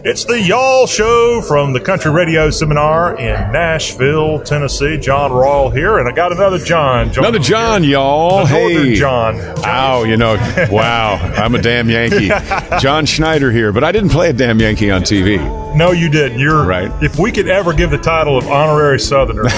It's the Y'all Show from the Country Radio Seminar in Nashville, Tennessee. Jon Rawl here, and I got another John. Another John, y'all. Hey. John. Ow, wow, I'm a damn Yankee. Jon Schneider here, but I didn't play a damn Yankee on TV. No, you didn't. You're right. If we could ever give the title of honorary Southerner.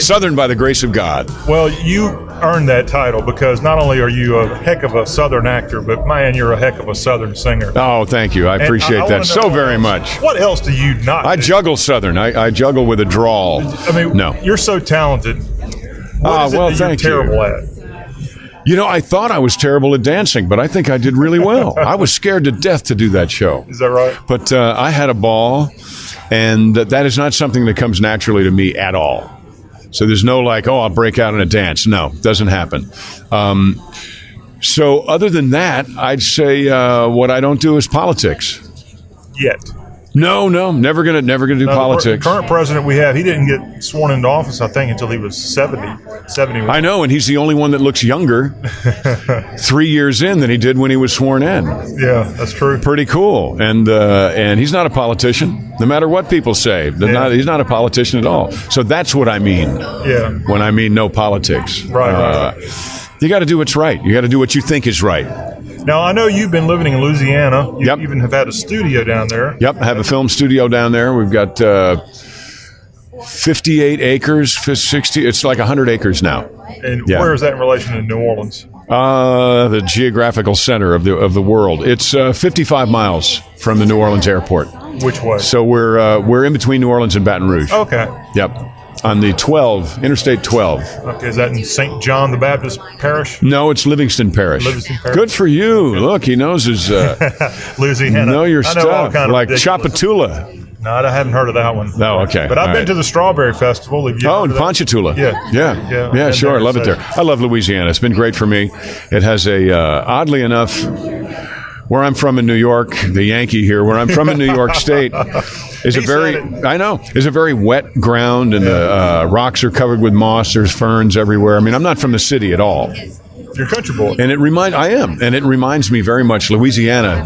Southern by the grace of God. Well, you earned that title because not only are you a heck of a Southern actor, but man, you're a heck of a Southern singer. Oh, thank you. I appreciate that so very much. What else do you not do? I juggle Southern. I juggle with a drawl. I mean, no. You're so talented. What is it that you're terrible at? I thought I was terrible at dancing, but I think I did really well. I was scared to death to do that show. Is that right? But I had a ball, and that is not something that comes naturally to me at all. So there's no I'll break out in a dance. No, doesn't happen. So other than that, I'd say what I don't do is politics. Yet. No, never gonna do politics. The current president we have, he didn't get sworn into office, I think, until he was 71. I know, and he's the only one that looks younger 3 years in than he did when he was sworn in. Yeah, that's true. Pretty cool. And he's not a politician, no matter what people say. He's not a politician at all. So that's what I mean. Yeah. When I mean no politics. Right. You got to do what's right. You got to do what you think is right. Now, I know you've been living in Louisiana. You even have had a studio down there. Yep, I have a film studio down there. We've got 58 acres, 60. It's like 100 acres now. And where is that in relation to New Orleans? The geographical center of the world. It's 55 miles from the New Orleans airport. Which way? So we're in between New Orleans and Baton Rouge. Okay. Yep. On the Interstate 12. Okay, is that in St. John the Baptist Parish? No, it's Livingston Parish. Good for you. Look, he knows his Louisiana. Know your stuff. Like Chapatula. No, I haven't heard of that one. No, okay. But I've been to the Strawberry Festival. In Ponchatoula. Yeah, sure. I love it there. I love Louisiana. It's been great for me. It has oddly enough, where I'm from in New York, the Yankee here, where I'm from in New York State, is a very wet ground, and the rocks are covered with moss. There's ferns everywhere. I mean, I'm not from the city at all. You're a country boy. And it reminds me very much Louisiana.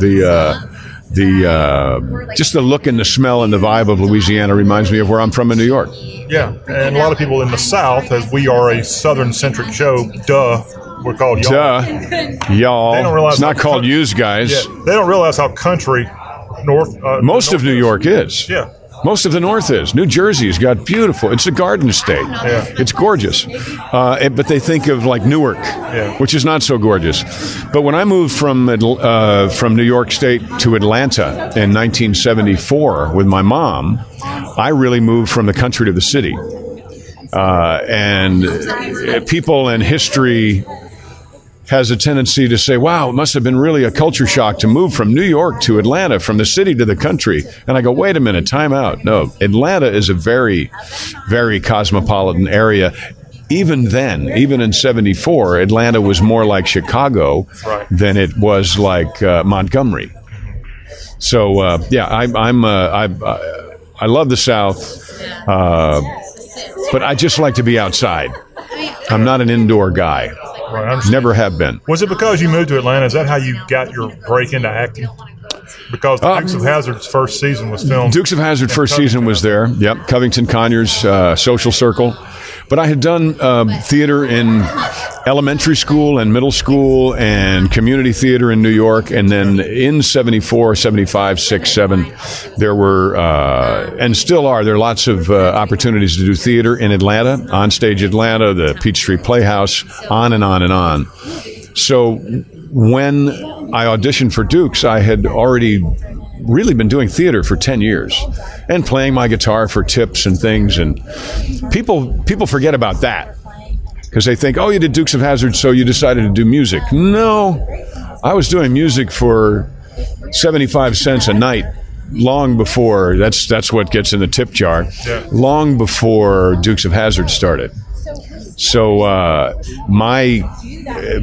Just the look and the smell and the vibe of Louisiana reminds me of where I'm from in New York. Yeah, and a lot of people in the South, as we are a Southern-centric show, we're called y'all. Y'all. They don't realize it's not called yous guys. Yeah, they don't realize how country most of New York is. Yeah. Most of the North is. New Jersey's got beautiful. It's a garden state. Yeah. It's gorgeous. But they think of like Newark, which is not so gorgeous. But when I moved from New York State to Atlanta in 1974 with my mom, I really moved from the country to the city. And people in history has a tendency to say, wow, it must have been really a culture shock to move from New York to Atlanta, from the city to the country. And I go, wait a minute, time out. No, Atlanta is a very, very cosmopolitan area. Even then, even in 74, Atlanta was more like Chicago than it was like Montgomery. So, I love the South, but I just like to be outside. I'm not an indoor guy. Right, never have been. Was it because you moved to Atlanta? Is that how you got your break into acting? Because the Dukes of Hazzard's first season was filmed. Dukes of Hazzard first season was there. Yep, Covington Conyers Social Circle. But I had done theater in elementary school and middle school and community theater in New York. And then in 74, 75, 6, 7, there were, and still are, there are lots of opportunities to do theater in Atlanta, Onstage Atlanta, the Peachtree Playhouse, on and on and on. So when I auditioned for Dukes, I had already really been doing theater for 10 years and playing my guitar for tips and things. And people forget about that because they think, oh, you did Dukes of Hazzard, so you decided to do music. No, I was doing music for 75 cents a night long before. That's what gets in the tip jar. Yeah. Long before Dukes of Hazzard started. So my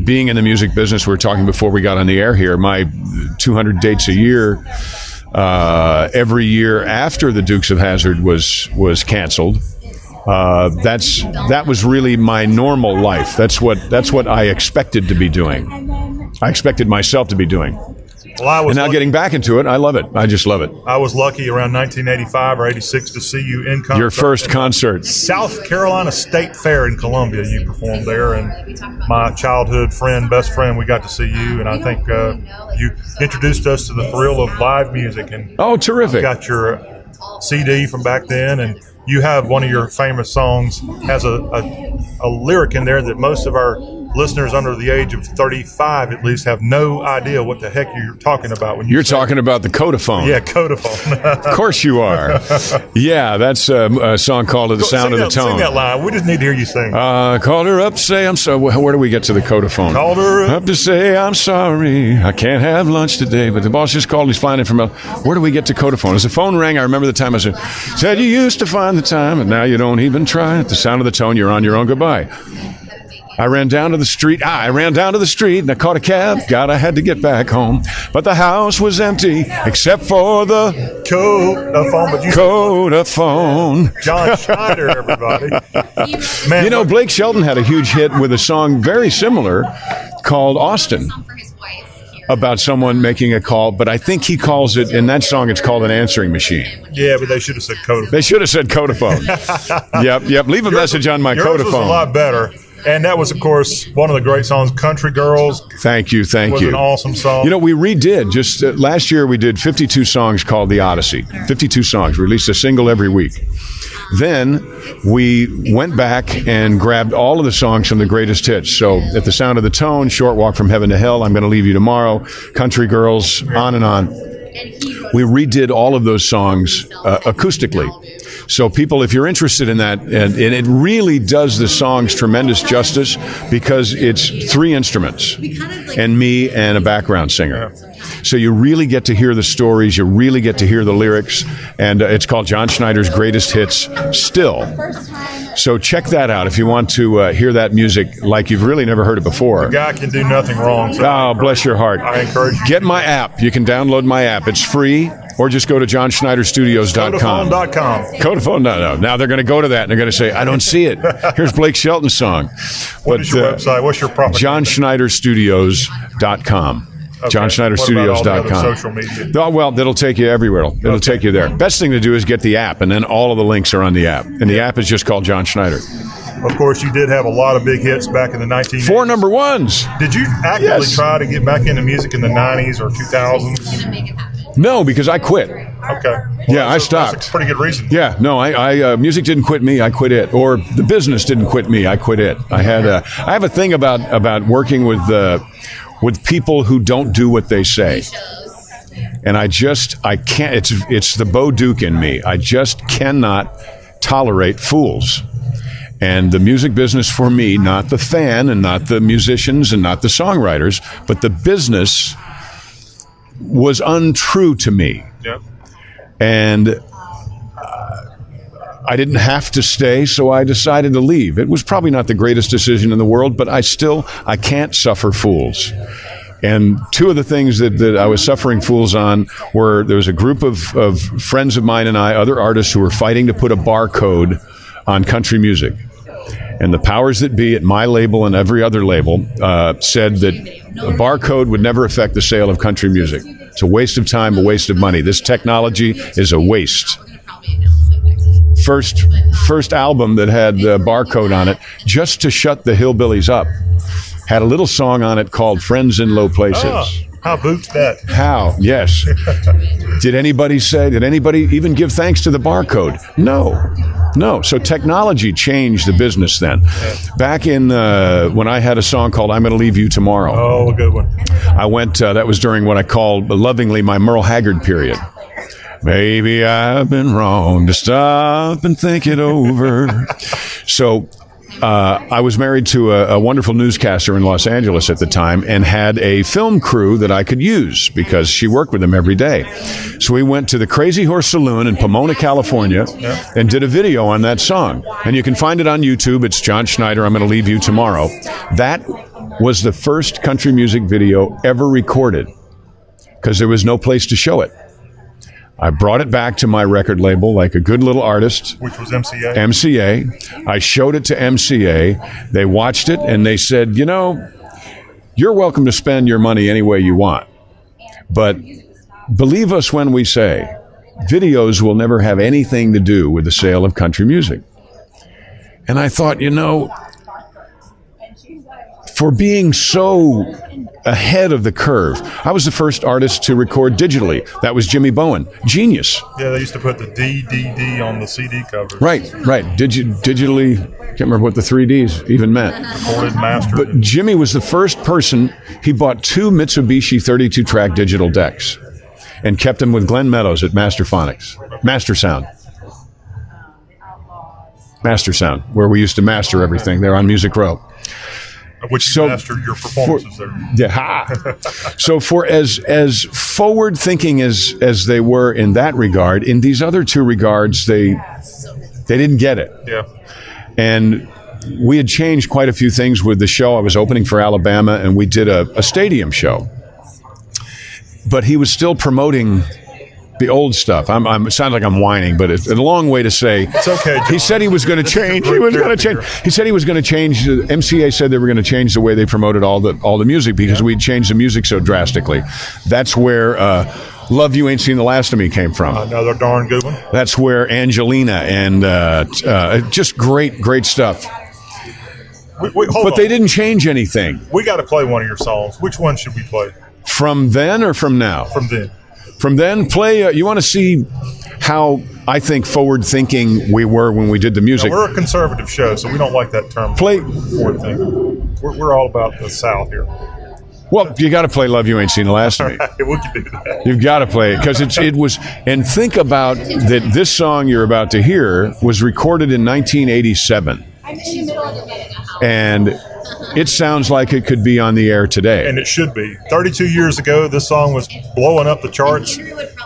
being in the music business, we were talking before we got on the air here, my 200 dates a year, every year after the Dukes of Hazzard was canceled. That was really my normal life. That's what I expected to be doing. I expected myself to be doing. Well, and now getting back into it, I love it. I just love it. I was lucky around 1985 or 86 to see you in concert. Your first concert. South Carolina State Fair in Columbia. You performed there, and my childhood friend, best friend, we got to see you, and I think you introduced us to the thrill of live music. And oh, terrific. Got your CD from back then, and you have one of your famous songs has a lyric in there that most of our listeners under the age of 35 at least have no idea what the heck you're talking about when you're talking about the Codaphone. Yeah, Codaphone. Of course you are. Yeah, that's a song called The Sound of the Tone. Sing that line. We just need to hear you sing. Called her up to say I'm sorry. Where do we get to the Codaphone? Called her up to say I'm sorry. I can't have lunch today, but the boss just called. He's flying in from where do we get to Codaphone? As the phone rang, I remember the time I said you used to find the time, and now you don't even try. At the sound of the tone, you're on your own goodbye. I ran down to the street, and I caught a cab. God, I had to get back home. But the house was empty, except for the Codaphone. Jon Schneider, everybody. Man, you know, Blake Shelton had a huge hit with a song very similar called Austin, about someone making a call, but I think he calls it, in that song, it's called an answering machine. Yeah, but they should have said Codaphone. They should have said Codaphone. Yep. Leave a message on my Codaphone. Yours was a lot better. And that was, of course, one of the great songs, Country Girls. Thank you. Was an awesome song. You know, we redid, just last year we did 52 songs called The Odyssey. 52 songs. We released a single every week. Then we went back and grabbed all of the songs from the greatest hits. So At the Sound of the Tone, Short Walk from Heaven to Hell, I'm Going to Leave You Tomorrow, Country Girls, on and on. We redid all of those songs acoustically. So people, if you're interested in that, and it really does the songs tremendous justice because it's three instruments and me and a background singer. So you really get to hear the stories, you really get to hear the lyrics, and it's called Jon Schneider's Greatest Hits Still. So check that out if you want to hear that music like you've really never heard it before. The guy can do nothing wrong. So oh, bless your heart. I encourage you. Get my app. You can download my app. It's free. Or just go to JohnSchneiderStudios.com. Codaphone, no. Now they're going to go to that and they're going to say, I don't see it. Here's Blake Shelton's song. What is your website? What's your proper JohnSchneiderStudios.com. Okay. JohnSchneiderStudios.com. Social media? Oh, well, that'll take you everywhere. It'll take you there. Best thing to do is get the app, and then all of the links are on the app. And the app is just called Jon Schneider. Of course, you did have a lot of big hits back in the 1980s. 4 number ones. Did you actively try to get back into music in the 90s or 2000s? No, because I quit. Okay. Well, yeah, I stopped. That's a pretty good reason. Yeah, no, I music didn't quit me. I quit it. Or the business didn't quit me. I quit it. I have a thing about working with people who don't do what they say. And I can't. It's the Bo Duke in me. I just cannot tolerate fools. And the music business for me, not the fan and not the musicians and not the songwriters, but the business was untrue to me. Yep. And I didn't have to stay, so I decided to leave. It was probably not the greatest decision in the world, but I can't suffer fools. And 2 of the things that I was suffering fools on were there was a group of friends of mine and other artists who were fighting to put a barcode on country music. And the powers that be at my label and every other label said that a barcode would never affect the sale of country music. It's a waste of time, a waste of money. This technology is a waste. First album that had the barcode on it, just to shut the hillbillies up, had a little song on it called Friends in Low Places. Oh, how boots that? How? Yes. Did anybody even give thanks to the barcode? No. So technology changed the business then. Back in when I had a song called I'm Going to Leave You Tomorrow. Oh, a good one. I went, that was during what I called lovingly my Merle Haggard period. Maybe I've been wrong to stop and think it over. So I was married to a wonderful newscaster in Los Angeles at the time and had a film crew that I could use because she worked with them every day. So we went to the Crazy Horse Saloon in Pomona, California, and did a video on that song. And you can find it on YouTube. It's Jon Schneider, I'm Going to Leave You Tomorrow. That was the first country music video ever recorded because there was no place to show it. I brought it back to my record label like a good little artist. Which was MCA? MCA. I showed it to MCA. They watched it and they said, you're welcome to spend your money any way you want. But believe us when we say videos will never have anything to do with the sale of country music. And I thought, for being so ahead of the curve, I was the first artist to record digitally. That was Jimmy Bowen. Genius. Yeah, they used to put the DDD on the CD covers. Right. Digitally, can't remember what the 3Ds even meant. Recorded, mastered. But Jimmy was the first person, he bought 2 Mitsubishi 32-track digital decks and kept them with Glenn Meadows at Master Sound, where we used to master everything there on Music Row. Which you mastered your performances there. Yeah. So for as forward thinking as they were in that regard, in these other 2 regards, they didn't get it. Yeah. And we had changed quite a few things with the show. I was opening for Alabama, and we did a stadium show. But he was still promoting the old stuff. It sounds like I'm whining, but it's a long way to say. It's okay, Jon. He said he was going to change. He said he was going to change. The MCA said they were going to change the way they promoted all the music because we'd changed the music so drastically. That's where "Love You Ain't Seen the Last of Me" came from. Another darn good one. That's where Angelina and just great stuff. But they didn't change anything. We got to play one of your songs. Which one should we play? From then or from now? From then. From then, play. You want to see how I think forward-thinking we were when we did the music. Now, we're a conservative show, so we don't like that term. Play forward-thinking. We're all about the South here. Well, you got to play "Love You Ain't Seen the Last of Me." We can do that. You've got to play it because it was. And think about that. This song you're about to hear was recorded in 1987, and it sounds like it could be on the air today. And it should be. 32 years ago, this song was blowing up the charts.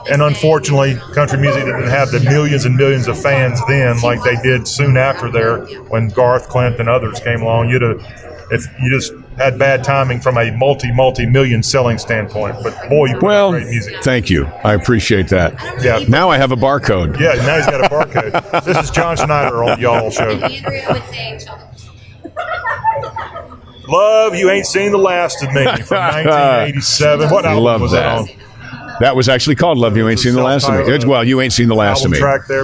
And unfortunately, country music didn't have the millions and millions of fans then like they did soon after there when Garth, Clint, and others came along. If you just had bad timing from a multi-million selling standpoint. But boy, you put out great music. Thank you. I appreciate that. Yeah. Now I have a barcode. Yeah, now he's got a barcode. This is Jon Schneider on the Y'all Show. "Love You Ain't Seen the Last of Me" from 1987. What album was that on? That was actually called "Love You Ain't Seen the Last of Me." Well, you ain't seen the last of me. Track there.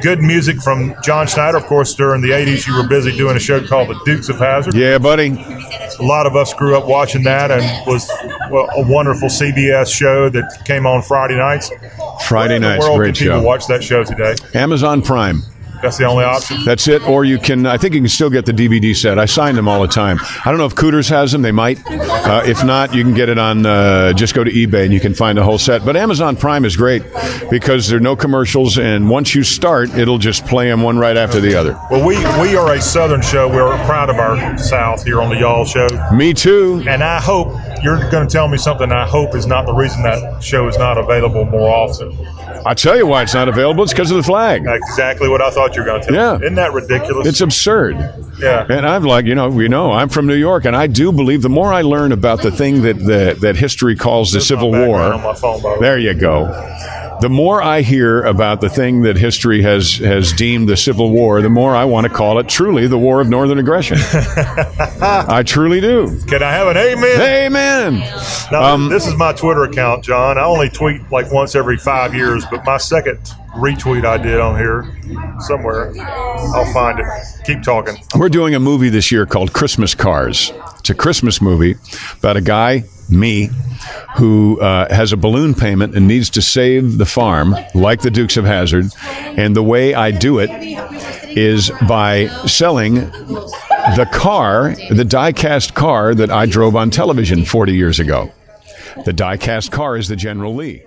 Good music from Jon Schneider. Of course, during the 80s, you were busy doing a show called the Dukes of Hazzard. Yeah, buddy. A lot of us grew up watching that, and was a wonderful CBS show that came on Friday nights. Great show. People watch that show today. Amazon Prime. That's the only option? That's it. Or you can, I think you can still get the DVD set. I sign them all the time. I don't know if Cooters has them. They might. If not, you can get it on, just go to eBay and you can find the whole set. But Amazon Prime is great because there are no commercials. And once you start, it'll just play them one right after the other. Well, we are a Southern show. We're proud of our South here on the Y'all Show. Me too. And I hope you're going to tell me something I hope is not the reason that show is not available more often. I'll tell you why it's not available. It's because of the flag. That's exactly what I thought you were going to tell me. Isn't that ridiculous? It's absurd. Yeah. And I'm like, I'm from New York, and I do believe the more I learn about the thing that history calls the Civil War. On my phone, by the way. There you go. The more I hear about the thing that history has deemed the Civil War, the more I want to call it truly the War of Northern Aggression. I truly do. Can I have an amen? Amen. Now, this is my Twitter account, John. I only tweet like once every 5 years, but my second retweet I did on here somewhere. I'll find it. Keep talking. We're doing a movie this year called Christmas Cars. It's a Christmas movie about a guy, me, who has a balloon payment and needs to save the farm, like the Dukes of Hazzard. And the way I do it is by selling the car, the die-cast car that I drove on television 40 years ago. The die-cast car is the General Lee.